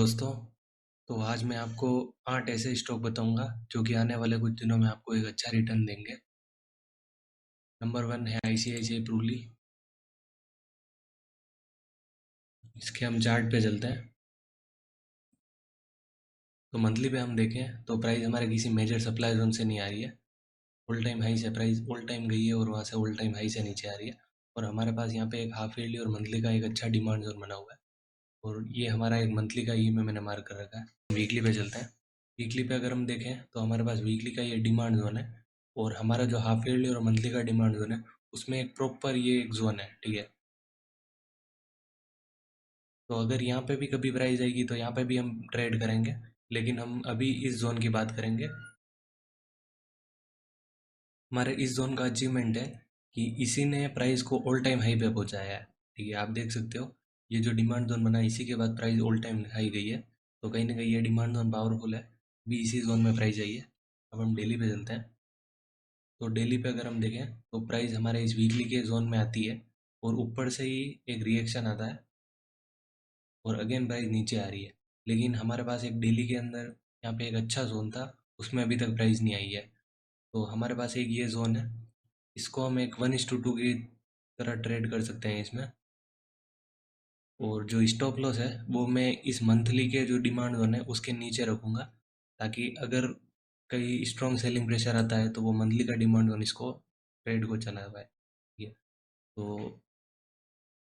दोस्तों, तो आज मैं आपको 8 ऐसे स्टॉक बताऊंगा जो कि आने वाले कुछ दिनों में आपको एक अच्छा रिटर्न देंगे। नंबर 1 है आईसीआईसीआई प्रूली। इसके हम चार्ट पे चलते हैं। तो मंथली पे हम देखें तो प्राइस हमारे किसी मेजर सप्लाई जोन से नहीं आ रही है। ऑल टाइम हाई से प्राइस ऑल टाइम गई है और वहाँ से ऑल टाइम हाई से नीचे आ रही है। और हमारे पास यहाँ पे एक हाफ ईयरली और मंथली का एक अच्छा डिमांड जोन बना हुआ है। और ये हमारा एक मंथली का ई में मैंने मार्क कर रखा है। वीकली पे चलते हैं। वीकली पे अगर हम देखें तो हमारे पास वीकली का ये डिमांड जोन है। और हमारा जो हाफ ईयरली और मंथली का डिमांड जोन है उसमें एक प्रॉपर ये एक जोन है, ठीक है। तो अगर यहाँ पे भी कभी प्राइस आएगी तो यहाँ पे भी हम ट्रेड करेंगे, लेकिन हम अभी इस जोन की बात करेंगे। हमारे इस जोन का अचीवमेंट है कि इसी ने प्राइस को ऑल टाइम हाई पे पहुँचाया है, ठीक है। आप देख सकते हो ये जो डिमांड जोन बना है इसी के बाद प्राइस ऑल टाइम हाई गई है। तो कहीं ना कहीं ये डिमांड जोन पावरफुल है। अभी इसी जोन में प्राइस आई है। अब हम डेली पे चलते हैं। तो डेली पे अगर हम देखें तो प्राइस हमारे इस वीकली के जोन में आती है और ऊपर से ही एक रिएक्शन आता है और अगेन प्राइस नीचे आ रही है। लेकिन हमारे पास एक डेली के अंदर यहाँ पे एक अच्छा जोन था, उसमें अभी तक प्राइस नहीं आई है। तो हमारे पास एक ये जोन है, इसको हम एक 1:2 की तरह ट्रेड कर सकते हैं इसमें। और जो स्टॉप लॉस है वो मैं इस मंथली के जो डिमांड जोन है उसके नीचे रखूँगा, ताकि अगर कहीं स्ट्रॉन्ग सेलिंग प्रेशर आता है तो वो मंथली का डिमांड जोन इसको ट्रेड को चला पाए, ठीक है। तो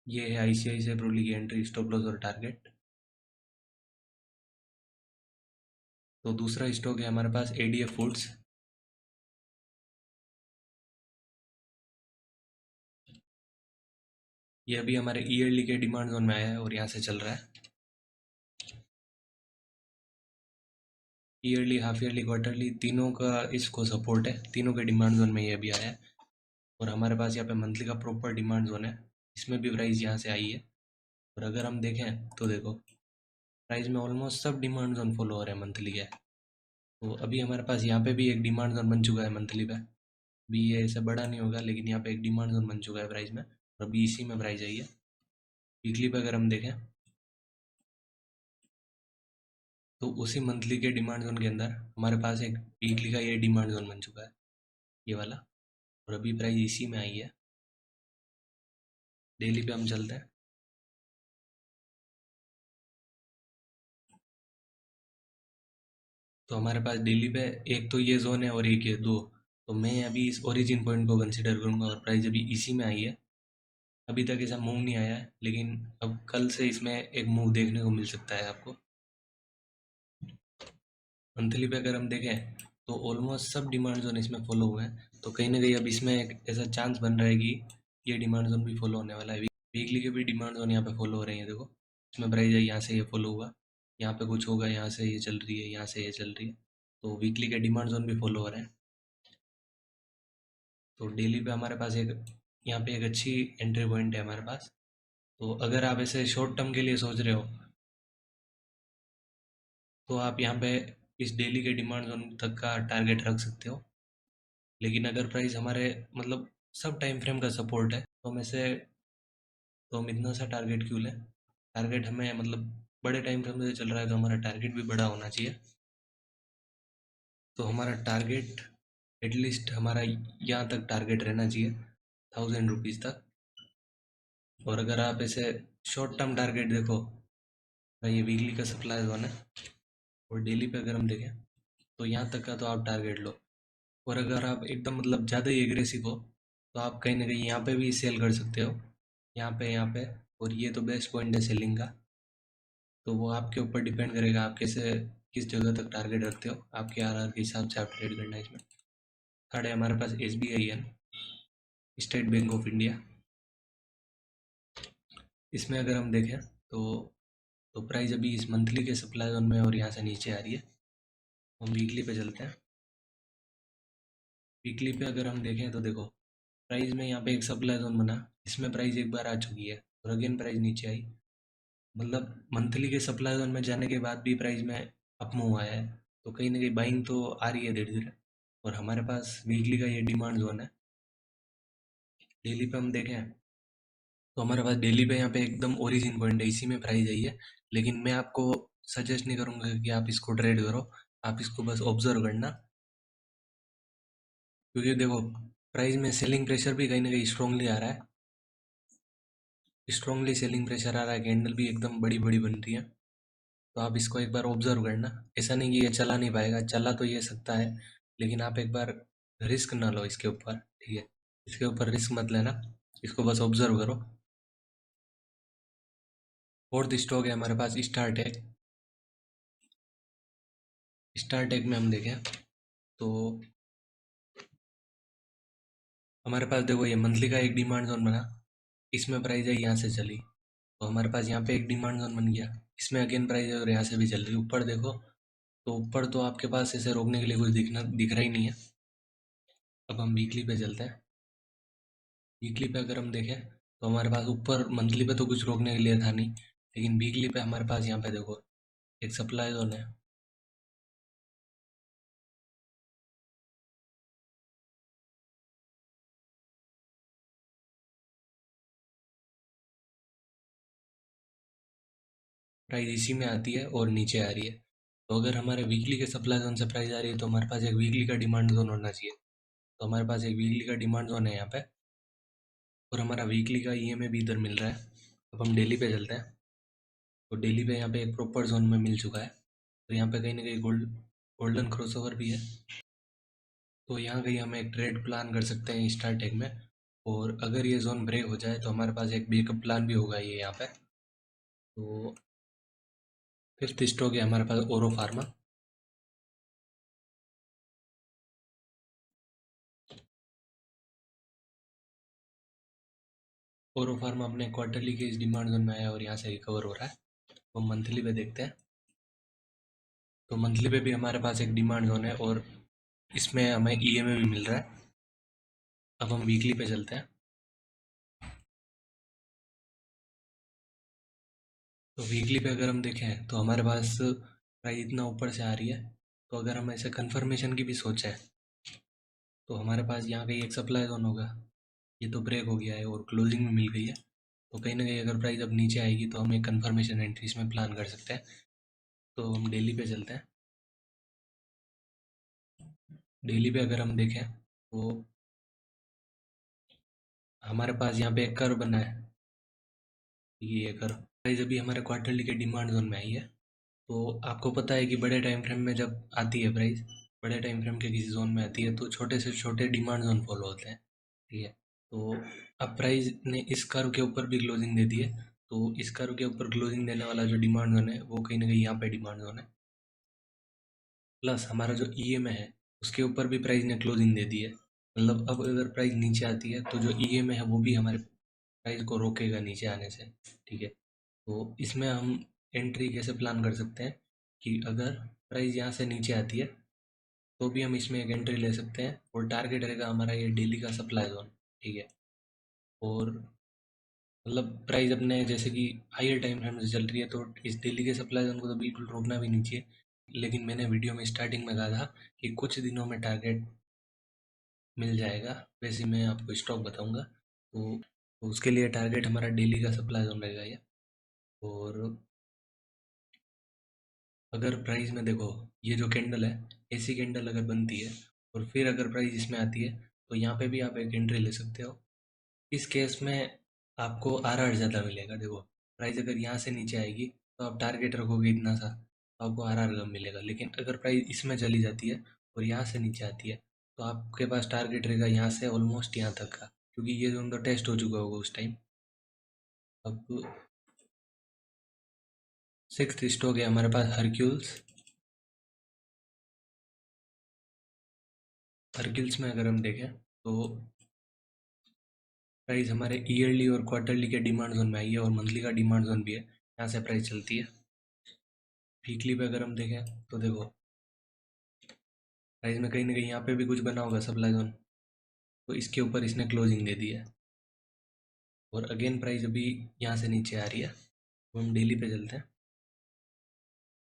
ये है आईसीआईसीआई प्रूली की एंट्री, स्टॉप लॉस और टारगेट। तो दूसरा स्टॉक है हमारे पास एडीएफ फूड्स। ये अभी हमारे ईयरली के डिमांड जोन में आया है और यहाँ से चल रहा है। ईयरली, हाफ ईयरली, क्वार्टरली, तीनों का इसको सपोर्ट है, तीनों के डिमांड जोन में ये अभी आया है। और हमारे पास यहाँ पे मंथली का प्रॉपर डिमांड जोन है, इसमें भी प्राइस यहाँ से आई है। और अगर हम देखें तो देखो प्राइस में ऑलमोस्ट सब डिमांड जोन फॉलो हो रहे हैं मंथली के। तो अभी हमारे पास यहाँ पे भी एक डिमांड जोन बन चुका है मंथली पे। अभी ये ऐसे बड़ा नहीं होगा लेकिन यहाँ पे एक डिमांड जोन बन चुका है प्राइस में, और अभी इसी में प्राइस आई है। वीकली पे अगर हम देखें तो उसी मंथली के डिमांड जोन के अंदर हमारे पास एक वीकली का ये डिमांड जोन बन चुका है, ये वाला। और अभी प्राइस इसी में आई है। डेली पे हम चलते हैं। तो हमारे पास डेली पे एक तो ये जोन है और एक ये दो। तो मैं अभी इस ओरिजिन पॉइंट को कंसिडर करूंगा और प्राइस अभी इसी में आई है। अभी तक ऐसा मूव नहीं आया है, लेकिन अब कल से इसमें एक मूव देखने को मिल सकता है आपको। मंथली पे अगर हम देखें तो ऑलमोस्ट सब डिमांड जोन इसमें फॉलो हुए हैं। तो कहीं ना कहीं अब इसमें एक ऐसा चांस बन रहा है कि ये डिमांड जोन भी फॉलो होने वाला है। वीकली के भी डिमांड जोन यहाँ पे फॉलो हो रही है, देखो इसमें प्राइस है, यहाँ से ये फॉलो हुआ, यहाँ पे कुछ होगा, यहाँ से ये चल रही है, यहाँ से ये चल रही है। तो वीकली के डिमांड जोन भी फॉलो हो रहे हैं। तो डेली पे हमारे पास एक यहाँ पे एक अच्छी एंट्री पॉइंट है हमारे पास। तो अगर आप ऐसे शॉर्ट टर्म के लिए सोच रहे हो तो आप यहाँ पे इस डेली के डिमांड जोन तक का टारगेट रख सकते हो। लेकिन अगर प्राइस हमारे मतलब सब टाइम फ्रेम का सपोर्ट है तो हम ऐसे तो हम इतना सा टारगेट क्यों लें। टारगेट हमें मतलब बड़े टाइम फ्रेम से चल रहा है तो हमारा टारगेट भी बड़ा होना चाहिए। तो हमारा टारगेट एटलीस्ट हमारा यहाँ तक टारगेट रहना चाहिए, 1000 रुपीज़ तक। और अगर आप ऐसे शॉर्ट टर्म टारगेट देखो, ये वीकली का सप्लाई जोन है। और डेली पे अगर हम देखें तो यहाँ तक का तो आप टारगेट लो। और अगर आप एकदम मतलब ज़्यादा ही एग्रेसिव हो तो आप कहीं ना कहीं यहाँ पे भी सेल कर सकते हो, यहाँ पे। और ये तो बेस्ट पॉइंट है सेलिंग का। तो वो आपके ऊपर डिपेंड करेगा आप कैसे किस जगह तक टारगेट रखते हो, आपके आरआर के हिसाब से आप ट्रेड करना है इसमें। थर्ड है हमारे पास एसबीआई है, स्टेट बैंक ऑफ इंडिया। इसमें अगर हम देखें तो प्राइस अभी इस मंथली के सप्लाई जोन में और यहाँ से नीचे आ रही है। हम वीकली पे चलते हैं। वीकली पे अगर हम देखें तो देखो प्राइस में यहाँ पे एक सप्लाई जोन बना, इसमें प्राइस एक बार आ चुकी है और अगेन प्राइस नीचे आई। मतलब मंथली के सप्लाई जोन में जाने के बाद भी प्राइस में अप मूव आया है। तो कहीं ना कहीं बाइंग तो आ रही है धीरे धीरे। और हमारे पास वीकली का ये डिमांड जोन है। डेली पे हम देखें तो हमारे पास डेली पे यहाँ पे एकदम ओरिजिन पॉइंट है, इसी में प्राइस आई है। लेकिन मैं आपको सजेस्ट नहीं करूँगा कि आप इसको ट्रेड करो, आप इसको बस ऑब्जर्व करना, क्योंकि देखो प्राइस में सेलिंग प्रेशर भी कहीं ना कहीं स्ट्रांगली आ रहा है, स्ट्रांगली सेलिंग प्रेशर आ रहा है, कैंडल भी एकदम बड़ी बड़ी बन रही है। तो आप इसको एक बार ऑब्जर्व करना, ऐसा नहीं कि ये चला नहीं पाएगा, चला तो ये सकता है, लेकिन आप एक बार रिस्क ना लो इसके ऊपर, ठीक है, इसके ऊपर रिस्क मत लेना, इसको बस ऑब्जर्व करो। फोर्थ स्टॉक है हमारे पास स्टारटेक। स्टारटेक में हम देखें तो हमारे पास देखो ये मंथली का एक डिमांड जोन बना, इसमें प्राइस है यहाँ से चली, तो हमारे पास यहाँ पे एक डिमांड जोन बन गया, इसमें अगेन प्राइस है और यहाँ से भी चल रही, ऊपर देखो, तो ऊपर तो आपके पास ऐसे रोकने के लिए कुछ दिख रहा ही नहीं है। अब हम वीकली पे चलते हैं। वीकली पे अगर हम देखें तो हमारे पास ऊपर मंथली पे तो कुछ रोकने के लिए था नहीं, लेकिन वीकली पे हमारे पास यहाँ पे देखो एक सप्लाई जोन है। प्राइस इसी में आती है और नीचे आ रही है, तो अगर हमारे वीकली के सप्लाई जोन से प्राइस आ रही है तो हमारे पास एक वीकली का डिमांड जोन होना चाहिए, तो हमारे पास एक वीकली का डिमांड जोन है यहाँ पे, और हमारा वीकली का ईएमए भी इधर मिल रहा है। अब हम डेली पे चलते हैं, तो डेली पे यहाँ पे एक प्रॉपर जोन में मिल चुका है, तो यहाँ पे कहीं ना कहीं गोल्डन क्रॉसओवर भी है, तो यहाँ कहीं हम एक ट्रेड प्लान कर सकते हैं स्टारटेक में, और अगर ये जोन ब्रेक हो जाए तो हमारे पास एक बैकअप प्लान भी होगा ये यहाँ पे। तो फिफ्थ स्टॉक है हमारे पास ओरो फार्मा। ओरो फार्मा अपने क्वार्टरली के इस डिमांड जोन में आया और यहाँ से रिकवर हो रहा है। तो मंथली पे देखते हैं, तो मंथली पे भी हमारे पास एक डिमांड जोन है और इसमें हमें ईएमए भी मिल रहा है। अब हम वीकली पे चलते हैं, तो वीकली पे अगर हम देखें तो हमारे पास प्राइस इतना ऊपर से आ रही है, तो अगर हम ऐसे कंफर्मेशन की भी सोचें तो हमारे पास यहाँ कहीं एक सप्लाई जोन होगा, ये तो ब्रेक हो गया है और क्लोजिंग में मिल गई है, तो कहीं ना कहीं अगर प्राइस अब नीचे आएगी तो हम एक कंफर्मेशन एंट्री इसमें प्लान कर सकते हैं। तो हम डेली पे चलते हैं, डेली पे अगर हम देखें तो हमारे पास यहाँ पे एक कर्व बना है, ये कर्व प्राइस अभी हमारे क्वार्टरली के डिमांड जोन में आई है। तो आपको पता है कि बड़े टाइम फ्रेम में जब आती है प्राइस, बड़े टाइम फ्रेम के किसी जोन में आती है तो छोटे से छोटे डिमांड जोन फॉलो होते हैं, ठीक है। तो अब प्राइस ने इस कर्व के ऊपर भी क्लोजिंग दे दी है, तो इस कर्व के ऊपर क्लोजिंग देने वाला जो डिमांड जोन है वो कहीं ना कहीं यहाँ पे डिमांड जोन है, प्लस हमारा जो ईएमए है उसके ऊपर भी प्राइस ने क्लोजिंग दे दी है, मतलब अब अगर प्राइस नीचे आती है तो जो ईएमए है वो भी हमारे प्राइस को रोकेगा नीचे आने से, ठीक है। तो इसमें हम एंट्री कैसे प्लान कर सकते हैं कि अगर प्राइस यहाँ से नीचे आती है तो भी हम इसमें एक एंट्री ले सकते हैं, और टारगेट रहेगा हमारा ये डेली का सप्लाई जोन, ठीक है। और मतलब प्राइस अपने जैसे कि हायर टाइम फ्रेम से चल रही है तो इस डेली के सप्लाई जोन को तो बिल्कुल रोकना भी नहीं चाहिए, लेकिन मैंने वीडियो में स्टार्टिंग में कहा था कि कुछ दिनों में टारगेट मिल जाएगा, वैसे मैं आपको स्टॉक बताऊंगा, तो उसके लिए टारगेट हमारा डेली का सप्लाई जोन रहेगा ये। और अगर प्राइस में देखो ये जो कैंडल है, ऐसी कैंडल अगर बनती है और फिर अगर प्राइस इसमें आती है तो यहाँ पे भी आप एक एंट्री ले सकते हो, इस केस में आपको आरआर ज़्यादा मिलेगा। देखो प्राइस अगर यहाँ से नीचे आएगी तो आप टारगेट रखोगे इतना सा, तो आपको आरआर कम मिलेगा, लेकिन अगर प्राइस इसमें चली जाती है और यहाँ से नीचे आती है तो आपके पास टारगेट रहेगा यहाँ से ऑलमोस्ट यहाँ तक का, क्योंकि ये जोन तो टेस्ट हो चुका होगा उस टाइम। अब सिक्स्थ स्टॉक है हमारे पास हरक्यूल्स। हरक्यूल्स में अगर हम देखें तो प्राइस हमारे ईयरली और क्वार्टरली के डिमांड जोन में आई है और मंथली का डिमांड जोन भी है, यहाँ से प्राइस चलती है। वीकली पे अगर हम देखें तो देखो प्राइस में कहीं ना कहीं यहाँ पे भी कुछ बना होगा सप्लाई जोन, तो इसके ऊपर इसने क्लोजिंग दे दी है, और अगेन प्राइस अभी यहाँ से नीचे आ रही है। तो हम डेली पे चलते हैं,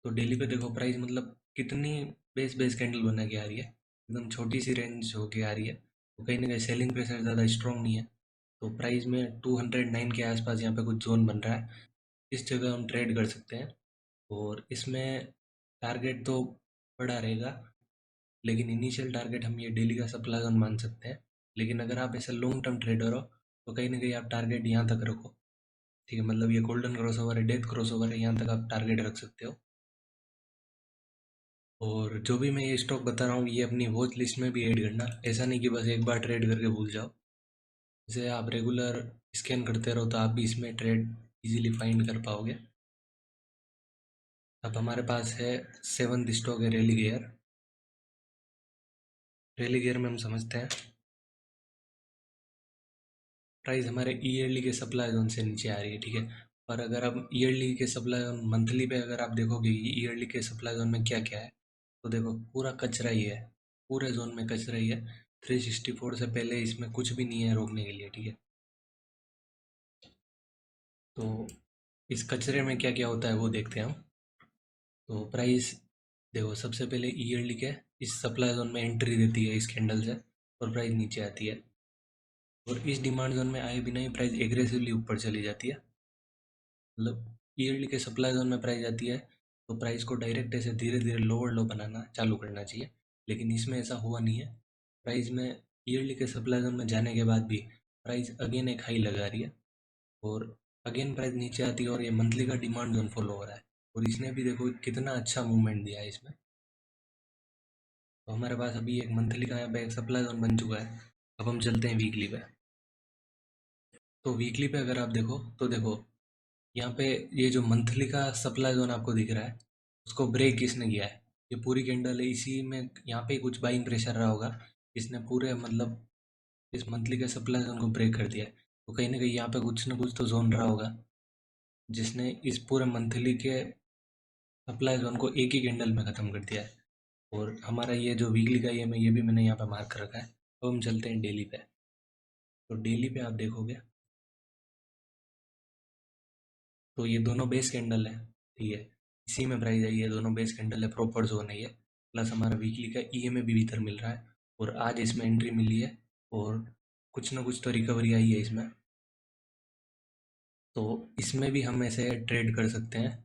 तो डेली पे देखो प्राइस मतलब कितनी बेस बेस कैंडल बना के आ रही है, एकदम छोटी सी रेंज होके आ रही है, तो कहीं ना कहीं सेलिंग प्रेशर ज़्यादा स्ट्रॉन्ग नहीं है, तो प्राइस में 209 के आसपास यहाँ पे कुछ जोन बन रहा है, इस जगह हम ट्रेड कर सकते हैं। और इसमें टारगेट तो बड़ा रहेगा, लेकिन इनिशियल टारगेट हम ये डेली का सप्लाई जोन मान सकते हैं। लेकिन अगर आप ऐसे लॉन्ग टर्म ट्रेडर हो तो कहीं ना कहीं आप टारगेट यहाँ तक रखो। ठीक है, मतलब ये गोल्डन क्रॉस ओवर है, डेथ क्रॉस ओवर है, यहाँ तक आप टारगेट रख सकते हो। और जो भी मैं ये स्टॉक बता रहा हूँ ये अपनी वॉच लिस्ट में भी ऐड करना, ऐसा नहीं कि बस एक बार ट्रेड करके भूल जाओ। जैसे आप रेगुलर स्कैन करते रहो तो आप भी इसमें ट्रेड इजीली फाइंड कर पाओगे। अब हमारे पास है सेवन्थ स्टॉक है रेली गेयर। रेली गेयर में हम समझते हैं प्राइस हमारे ईयरली के सप्लाई जोन से नीचे आ रही है। ठीक है, और अगर आप ईयरली के सप्लाई जोन मंथली पे अगर आप देखोगे ईयरली के सप्लाई जोन में क्या क्या है, तो देखो पूरा कचरा ही है, पूरे जोन में कचरा ही है। 364 से पहले इसमें कुछ भी नहीं है रोकने के लिए। ठीक है, तो इस कचरे में क्या क्या होता है वो देखते हैं हम। तो प्राइस देखो सबसे पहले ईयरली के इस सप्लाई जोन में एंट्री देती है इस कैंडल से, और प्राइस नीचे आती है, और इस डिमांड जोन में आए बिना ही प्राइस एग्रेसिवली ऊपर चली जाती है। मतलब ईयरली के सप्लाई जोन में प्राइस आती है तो प्राइस को डायरेक्ट ऐसे धीरे धीरे लोअर लो बनाना चालू करना चाहिए, लेकिन इसमें ऐसा हुआ नहीं है। प्राइस में ईयरली के सप्लाई जोन में जाने के बाद भी प्राइस अगेन एक हाई लगा रही है, और अगेन प्राइस नीचे आती है, और ये मंथली का डिमांड जोन फॉलो हो रहा है, और इसने भी देखो कितना अच्छा मूवमेंट दिया है इसमें। तो हमारे पास अभी एक मंथली का यहाँ पे एक सप्लाई जोन बन चुका है। अब हम चलते हैं वीकली पे। तो वीकली पे अगर आप देखो तो देखो यहाँ पे ये जो मंथली का सप्लाई जोन आपको दिख रहा है उसको ब्रेक किसने किया है, ये पूरी कैंडल है इसी में, यहाँ पे कुछ बाइंग प्रेशर रहा होगा, इसने पूरे मतलब इस मंथली के सप्लाई जोन को ब्रेक कर दिया है। तो कहीं ना कहीं यहाँ पे कुछ ना कुछ तो जोन रहा होगा जिसने इस पूरे मंथली के सप्लाई जोन को एक ही कैंडल में ख़त्म कर दिया है। और हमारा ये जो वीकली का ये भी मैंने यहाँ पे मार्क कर रखा है। तो हम चलते हैं डेली पे। तो डेली पे आप देखोगे तो ये दोनों बेस कैंडल है। ठीक है, इसी में प्राइस आई है, दोनों बेस कैंडल है, प्रॉपर जोन है ये। प्लस हमारा वीकली का ईएमए भी भीतर मिल रहा है, और आज इसमें एंट्री मिली है, और कुछ ना कुछ तो रिकवरी आई है इसमें। तो इसमें भी हम ऐसे ट्रेड कर सकते हैं।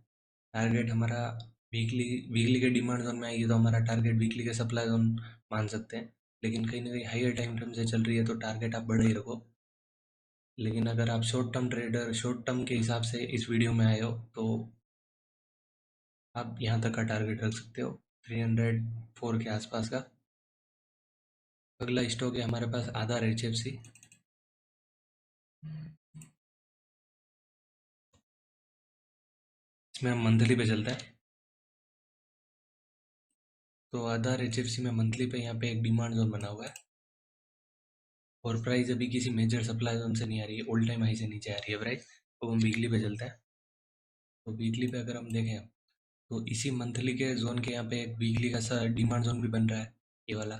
टारगेट हमारा वीकली वीकली के डिमांड जोन में आएगी तो हमारा टारगेट वीकली के सप्लाई जोन मान सकते हैं। लेकिन कहीं ना कहीं हाइयर टाइम फ्रेम से चल रही है तो टारगेट आप बड़ा ही रखो। लेकिन अगर आप short term trader short term के हिसाब से इस वीडियो में आए हो तो आप यहाँ तक का टारगेट रख सकते हो, 304 के आसपास का। अगला स्टॉक है हमारे पास आधार HFC। इसमें हम मंथली पे चलते हैं। तो आधार HFC में मंथली पे यहाँ पे एक डिमांड जोन बना हुआ है, और प्राइस अभी किसी मेजर सप्लाई जोन से नहीं आ रही है, ऑल टाइम हाई से नीचे आ रही है प्राइस। तो हम वीकली पे चलते हैं। तो वीकली पे अगर हम देखें तो इसी मंथली के जोन के यहाँ पे एक वीकली का सा डिमांड जोन भी बन रहा है, ये वाला।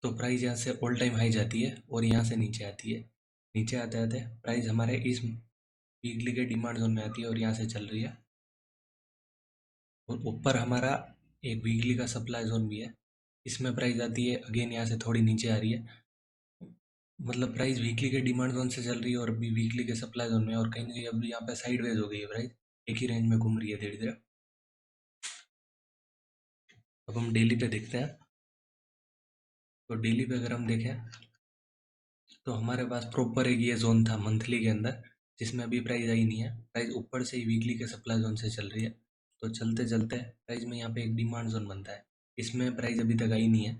तो प्राइस यहाँ से ऑल टाइम हाई जाती है और यहाँ से नीचे आती है। नीचे आते आते प्राइस हमारे इस वीकली के डिमांड जोन में आती है और यहाँ से चल रही है, और ऊपर हमारा एक वीकली का सप्लाई जोन भी है, इसमें प्राइस आती है अगेन यहाँ से थोड़ी नीचे आ रही है। मतलब प्राइस वीकली के डिमांड जोन से चल रही है और अभी वीकली के सप्लाई जोन में, और कहीं ना कहीं अभी यहाँ पे साइडवेज हो गई है प्राइस, एक ही रेंज में घूम रही है धीरे धीरे। अब हम डेली पे देखते हैं। तो डेली पे अगर हम देखें तो हमारे पास प्रॉपर एक ये जोन था मंथली के अंदर, जिसमें अभी प्राइस आई नहीं है, प्राइस ऊपर से ही वीकली के सप्लाई जोन से चल रही है। तो चलते चलते प्राइस में यहाँ पे एक डिमांड जोन बनता है, इसमें प्राइस अभी तक आई नहीं है,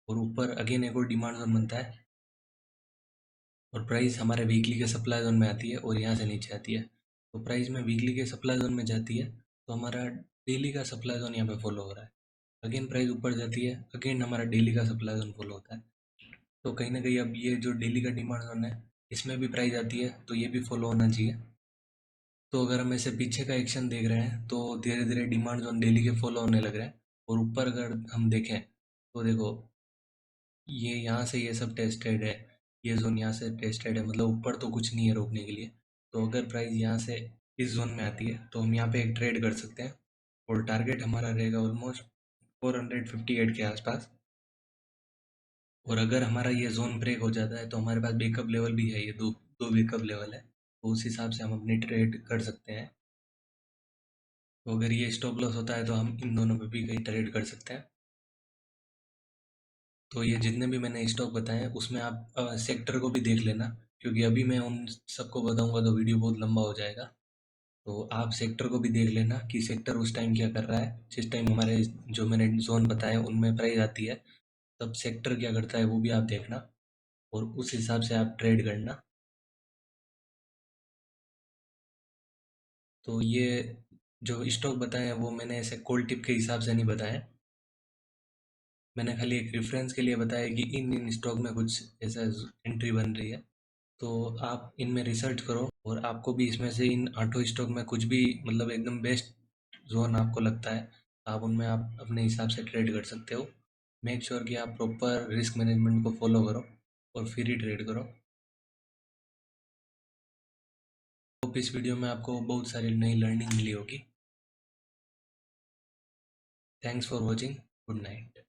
और ऊपर अगेन एक और डिमांड जोन बनता है, और प्राइस हमारे वीकली के सप्लाई जोन में आती है और यहाँ से नीचे आती है। तो प्राइस में वीकली के सप्लाई जोन में जाती है तो हमारा डेली का सप्लाई जोन यहाँ पे फॉलो हो रहा है। अगेन प्राइस ऊपर जाती है, अगेन हमारा डेली का सप्लाई जोन फॉलो होता है। तो कहीं ना कहीं अब ये जो डेली का डिमांड जोन है इसमें भी प्राइस आती है तो ये भी फॉलो होना चाहिए। तो अगर हम ऐसे पीछे का एक्शन देख रहे हैं तो धीरे धीरे डिमांड जोन डेली के फॉलो होने लग रहे हैं। और ऊपर अगर हम देखें तो देखो ये यहाँ से ये सब टेस्टेड है, ये जोन यहाँ से टेस्टेड है, मतलब ऊपर तो कुछ नहीं है रोकने के लिए। तो अगर प्राइस यहाँ से इस जोन में आती है तो हम यहाँ पे एक ट्रेड कर सकते हैं, और टारगेट हमारा रहेगा ऑलमोस्ट 458 के आसपास। और अगर हमारा ये जोन ब्रेक हो जाता है तो हमारे पास बैकअप लेवल भी है, ये दो दो बैकअप लेवल है, तो उस हिसाब से हम अपनी ट्रेड कर सकते हैं। तो अगर ये स्टॉप लॉस होता है तो हम इन दोनों पे भी कहीं ट्रेड कर सकते हैं। तो ये जितने भी मैंने स्टॉक बताए हैं उसमें आप सेक्टर को भी देख लेना, क्योंकि अभी मैं उन सबको बताऊंगा तो वीडियो बहुत लंबा हो जाएगा। तो आप सेक्टर को भी देख लेना कि सेक्टर उस टाइम क्या कर रहा है, जिस टाइम हमारे जो मैंने जोन बताए उनमें प्राइस आती है तब सेक्टर क्या करता है वो भी आप देखना, और उस हिसाब से आप ट्रेड करना। तो ये जो स्टॉक बताए हैं वो मैंने ऐसे कॉल टिप के हिसाब से नहीं बताए, मैंने खाली एक रेफरेंस के लिए बताया कि इन इन स्टॉक में कुछ ऐसा एंट्री बन रही है। तो आप इनमें रिसर्च करो, और आपको भी इसमें से इन आठों स्टॉक में कुछ भी मतलब एकदम बेस्ट जोन आपको लगता है, आप उनमें आप अपने हिसाब से ट्रेड कर सकते हो। मेक श्योर कि आप प्रॉपर रिस्क मैनेजमेंट को फॉलो करो और फिर ही ट्रेड करो। होप इस वीडियो में आपको बहुत सारी नई लर्निंग मिली होगी। Thanks for watching. Good night.